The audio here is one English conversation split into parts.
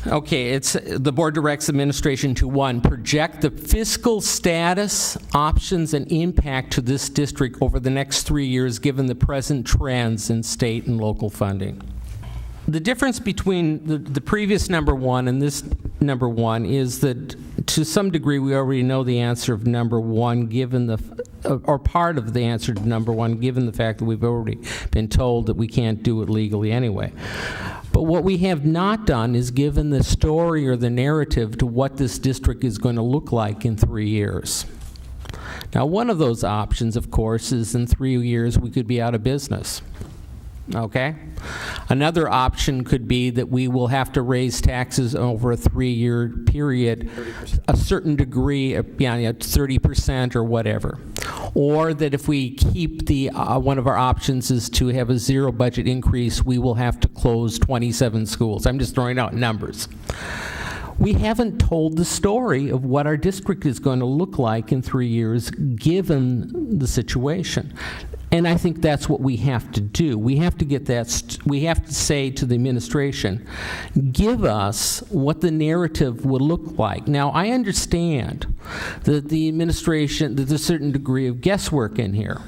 Okay, it's the board directs administration to, one, project the fiscal status, options, and impact to this district over the next 3 years given the present trends in state and local funding. The difference between the previous number one and this number one is that to some degree we already know the answer of number one given the, or part of the answer to number one given the fact that we've already been told that we can't do it legally anyway. But what we have not done is given the story or the narrative to what this district is going to look like in 3 years. Now, one of those options, of course, is in 3 years we could be out of business. Okay? Another option could be that we will have to raise taxes over a 3-year period, 30%. a certain degree, 30% or whatever. Or that if we keep the, one of our options is to have a zero budget increase, we will have to close 27 schools. I'm just throwing out numbers. We haven't told the story of what our district is going to look like in 3 years given the situation. And I think that's what we have to do. We have to get that, we have to say to the administration, give us what the narrative would look like. Now, I understand that the administration, there's a certain degree of guesswork in here.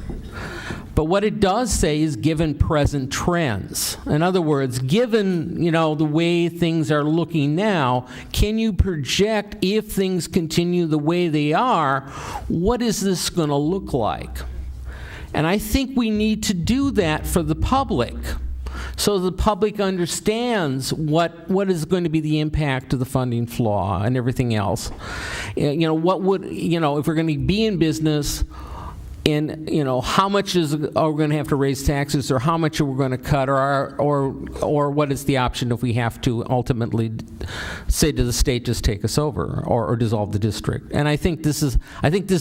But what it does say is given present trends. In other words, given, the way things are looking now, can you project if things continue the way they are, what is this going to look like? And I think we need to do that for the public, so the public understands what is going to be the impact of the funding flaw and everything else. What would, if we're going to be in business, and how much are we going to have to raise taxes, or how much are we going to cut, or what is the option if we have to ultimately say to the state, just take us over, or dissolve the district. And I think this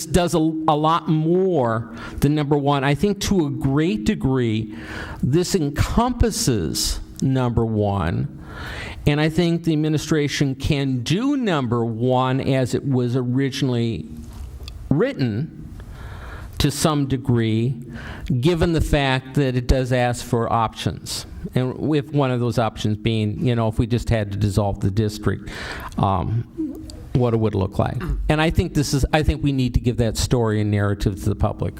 does a lot more than number one. I think to a great degree, this encompasses number one. And I think the administration can do number one as it was originally written to some degree, given the fact that it does ask for options. And with one of those options being, if we just had to dissolve the district, what it would look like. And I think we need to give that story and narrative to the public.